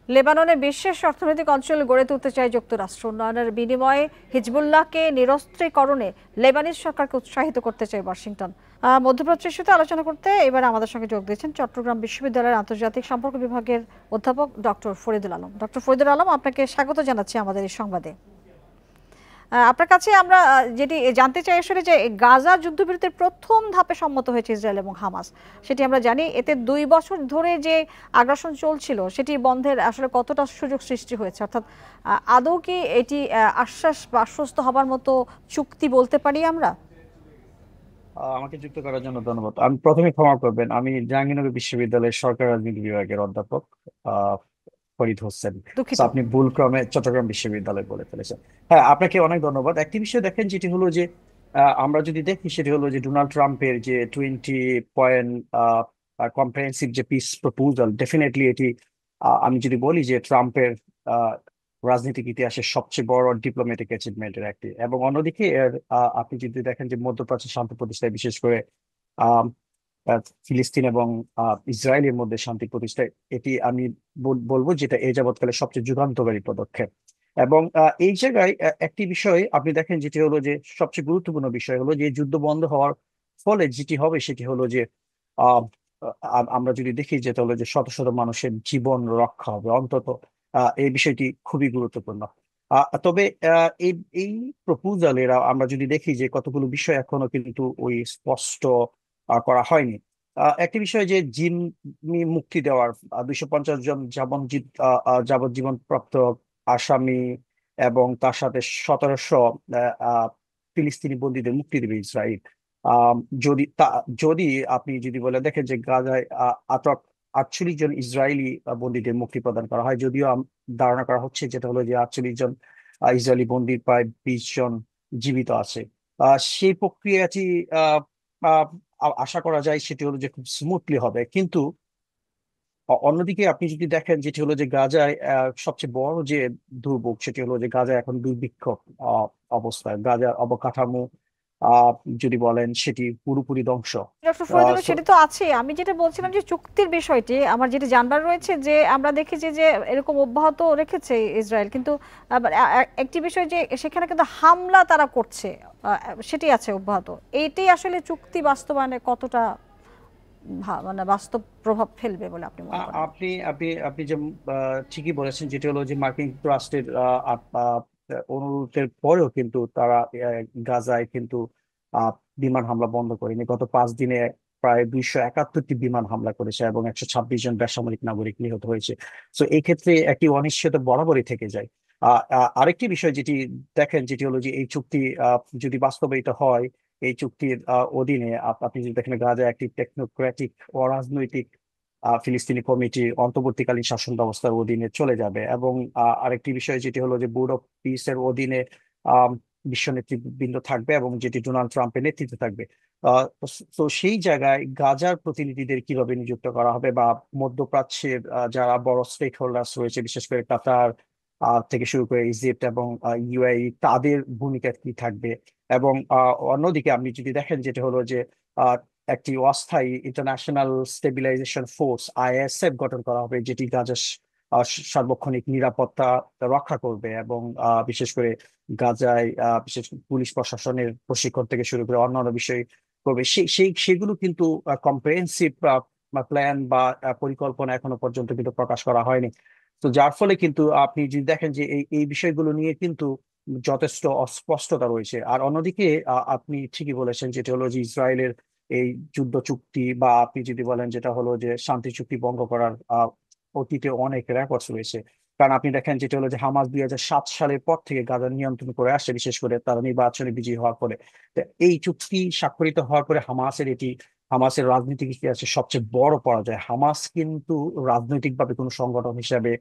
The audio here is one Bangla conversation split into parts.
লেবাননে বিশেষ অর্থনৈতিক অঞ্চল গড়ে তুলতে চায় যুক্তরাষ্ট্র। উন্নয়নের বিনিময়ে হিজবুল্লাহকে নিরস্ত্রীকরণে লেবানিজ সরকারকে উৎসাহিত করতে চায় ওয়াশিংটন। মধ্যপ্রাচ্য ইস্যুতে আলোচনা করতে এবার আমাদের সঙ্গে যোগ দিয়েছেন চট্টগ্রাম বিশ্ববিদ্যালয়ের আন্তর্জাতিক সম্পর্ক বিভাগের অধ্যাপক ডক্টর ফরিদুল আলম। ডক্টর ফরিদুল আলম, আপনাকে স্বাগত জানাচ্ছি আমাদের এই সংবাদে। আপনার কাছে আমরা যেটি জানতে চাই আসলে যে গাজা যুদ্ধবিরতির প্রথম ধাপে সম্মত হয়েছে ইসরায়েল এবং হামাস, সেটি আমরা জানি। এতে 2 বছর ধরে যে আগ্রাসন চলছিল সেটি বন্ধের আসলে কতটা সুযোগ সৃষ্টি হয়েছে, অর্থাৎ আদৌ কি এটি আশ্বাস বা আশ্বস্ত হবার মতো চুক্তি বলতে পারি আমরা? আমাকে যুক্ত করার জন্য ধন্যবাদ। আমি প্রথমে ক্ষমা করবেন, আমি জাহাঙ্গীরনগর বিশ্ববিদ্যালয়ের সরকার রাজনীতি বিভাগের অধ্যাপক আহ ফরিদ হোসেন। So, দুঃখিত। আপনি ভুলক্রমে চট্টগ্রাম বিশ্ববিদ্যালয় বলে ফেলেছেন। হ্যাঁ, আপনাকে অনেক ধন্যবাদ। একটি বিষয় দেখেন, যেটি হলো যে আমরা যদি দেখি, সেটি হলো যে ডোনাল্ড ট্রাম্পের যে 20 পয়েন্ট কম্প্রিহেন্সিভ যে পিস প্রপোজাল, ডেফিনেটলি এটি আমি যদি বলি যে ট্রাম্পের রাজনৈতিক ইতিহাসের সবচেয়ে বড় ডিপ্লোম্যাটিক অ্যাচিভমেন্টের একটি। এবং অন্যদিকে আপনি যদি দেখেন যে মধ্যপ্রাচ্যে শান্তি প্রতিষ্ঠায়, বিশেষ করে আহ, ফিলিস্তিন এবং ইসরায়েলের মধ্যে শান্তি প্রতিষ্ঠায়, এটি আমি বলবো যেটা এ যাবৎকালে সবচেয়ে যুগান্তকারী পদক্ষেপ। এবং এই জায়গায় একটি বিষয় আপনি দেখেন, যেটি হলো যে সবচেয়ে গুরুত্বপূর্ণ বিষয় হলো যে যুদ্ধ বন্ধ হওয়ার ফলে যেটি হবে সেটি হলো যে আহ, আমরা যদি দেখি, যেটা হলো যে শত শত মানুষের জীবন রক্ষা হবে অন্তত। এই বিষয়টি খুবই গুরুত্বপূর্ণ। তবে এই এই প্রপোজালের আমরা যদি দেখি যে কতগুলো বিষয় এখনো কিন্তু ওই স্পষ্ট করা হয়নি। একটি বিষয় যে জিম্মি মুক্তি দেওয়ার 250 জন যাবজ্জীবন প্রাপ্ত আসামি, এবং তার সাথে 1700 ফিলিস্তিনি বন্দীদের মুক্তি দেবে ইসরায়েল। আহ, যদি যদি আপনি যদি বলে দেখেন যে গাজায় আটক 48 জন ইসরায়েলি বন্দীদের মুক্তি প্রদান করা হয়, যদিও ধারণা করা হচ্ছে যেটা হলো যে 48 জন ইসরায়েলি বন্দীর প্রায় 20 জন জীবিত আছে। সেই প্রক্রিয়াটি আহ, আহ, আশা করা যায় সেটি হলো যে খুব স্মুথলি হবে। কিন্তু অন্যদিকে আপনি যদি দেখেন, যেটি হলো যে গাজায় সবচেয়ে বড় যে দুর্ভোগ, সেটি হলো যে গাজা এখন দুর্ভিক্ষ আহ, অবস্থায়। গাজার অবকাঠামো আহ, যদি বলেন, সেটি পুরোপুরি ধ্বংস। ডক্টর ফরিদুল, So, সেটা তো আছে। আমি যেটা বলছিলাম যে চুক্তির বিষয়টি আমার যেটা জানবার রয়েছে, যে আমরা দেখেছি যে এরকম অব্যাহত রেখেছে ইসরায়েল, কিন্তু আবার একটি বিষয় যে সেখানে কিন্তু হামলা তারা করছে, সেটি আছে অব্যাহত। এইটাই আসলে চুক্তি বাস্তবায়নে কতটা মানে বাস্তব প্রভাব ফেলবে বলে আপনি মনে করেন? আপনি আপনি আপনি যে ঠিকই বলেছেন, যেটি হলো যে মার্কিন যুক্তরাষ্ট্রের অনুরোধের পরেও কিন্তু তারা গাজায় কিন্তু আহ, বিমান হামলা বন্ধ করেনি। গত 5 দিনে প্রায় 271টি বিমান হামলা করেছে এবং 126 জন বেসামরিক নাগরিক নিহত হয়েছে। তো এই ক্ষেত্রে একটি অনিশ্চয়তা বরাবরই থেকে যায়। আরেকটি বিষয় যেটি দেখেন, যেটি হলো যে এই চুক্তি যদি বাস্তবায়িত হয়, এই চুক্তির অধীনে আপনি যদি দেখেন, গাজা একটি টেকনোক্রেটিক অরাজনৈতিক ফিলিস্তিনি কমিটি অন্তর্বর্তীকালীন শাসন ব্যবস্থার অধীনে চলে যাবে। এবং আরেকটি বিষয় যেটি হলো যে বোর্ড অফ পিস এর অধীনে আহ, বিশ্ব নেতৃবৃন্দ থাকবে, এবং যেটি ডোনাল্ড ট্রাম্পের নেতৃত্বে থাকবে। আহ, তো সেই জায়গায় গাজার প্রতিনিধিদের কিভাবে নিযুক্ত করা হবে, বা মধ্যপ্রাচ্যের যারা বড় স্টেক হোল্ডার্স রয়েছে, বিশেষ করে কাতার থেকে শুরু করে ইজিপ্ট এবং ইউএই, তাদের ভূমিকা কি থাকবে। এবং অন্যদিকে আপনি যদি দেখেন, যেটা হলো যে একটি অস্থায়ী ইন্টারন্যাশনাল স্টেবিলাইজেশন ফোর্স আইএসএফ গঠন করা হবে, যেটি গাজার সার্বক্ষণিক নিরাপত্তা রক্ষা করবে, এবং বিশেষ করে গাজায় বিশেষ করে পুলিশ প্রশাসনের প্রশিক্ষণ থেকে শুরু করে অন্যান্য বিষয় করবে। সেগুলো কিন্তু কম্প্রিহেন্সিভ প্ল্যান বা পরিকল্পনা এখনো পর্যন্ত কিন্তু প্রকাশ করা হয়নি। তো যার ফলে কিন্তু আপনি যদি দেখেন যে এই এই বিষয়গুলো নিয়ে কিন্তু যথেষ্ট অস্পষ্টতা রয়েছে। আর অন্যদিকে আপনি ঠিকই বলেছেন, যেটা হলো যে ইসরায়েলের এই যুদ্ধ চুক্তি, বা আপনি যদি বলেন যেটা হলো যে শান্তি চুক্তি ভঙ্গ করার অতীতে অনেক রেকর্ডস রয়েছে। কারণ আপনি দেখেন, যেটা হলো যে হামাস 2007 সালের পর থেকে গাজা নিয়ন্ত্রণ করে আসছে, বিশেষ করে তারা নির্বাচনে বিজয়ী হওয়ার পরে। তো এই চুক্তি স্বাক্ষরিত হওয়ার পরে হামাসের রাজনৈতিক ইতিহাসে সবচেয়ে বড় পরাজয়। হামাস কিন্তু রাজনৈতিকভাবে কোনো সংগঠন হিসেবে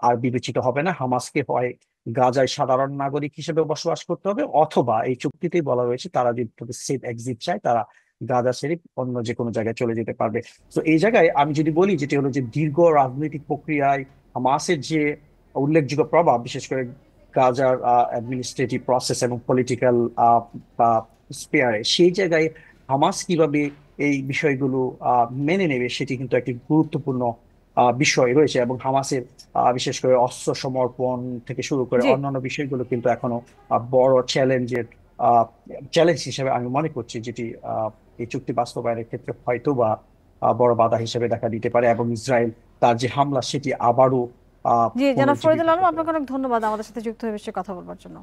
আর বিবেচিত হবে না। হামাসকে হয় গাজায় সাধারণ নাগরিক হিসেবে বসবাস করতে হবে, অথবা এই চুক্তিতেই বলা রয়েছে তারা যদি সেফ এক্সিট চায়, তারা গাজা ছেড়ে অন্য যে কোনো জায়গায় চলে যেতে পারবে। তো এই জায়গায় আমি যদি বলি, যেটি হলো যে দীর্ঘ রাজনৈতিক প্রক্রিয়ায় হামাসের যে উল্লেখযোগ্য প্রভাব, বিশেষ করে গাজার অ্যাডমিনিস্ট্রেটিভ প্রসেস এবং পলিটিক্যাল স্পেয়ারে, সেই জায়গায় হামাস কিভাবে এই বিষয়গুলো মেনে নেবে, সেটি কিন্তু একটি গুরুত্বপূর্ণ বিষয় রয়েছে, এবং হামাসের বিশেষ করে অস্ত্র সমর্পণ থেকে শুরু করে জি। অন্যান্য বিষয়গুলো কিন্তু এখনো বড় চ্যালেঞ্জ হিসেবে আমি মনে করছি, যেটি এই চুক্তি বাস্তবায়নের ক্ষেত্রে হয়তো বা বড় বাধা হিসেবে দেখা দিতে পারে, এবং ইসরায়েল তার যে হামলা সেটি আবারও জি, জনাব পুনর্জীবিত ফরিদুল আলম, করতে আপনাকে পারে। অনেক ধন্যবাদ আমাদের সাথে যুক্ত হয়ে বিষয়ে কথা বলবার জন্য।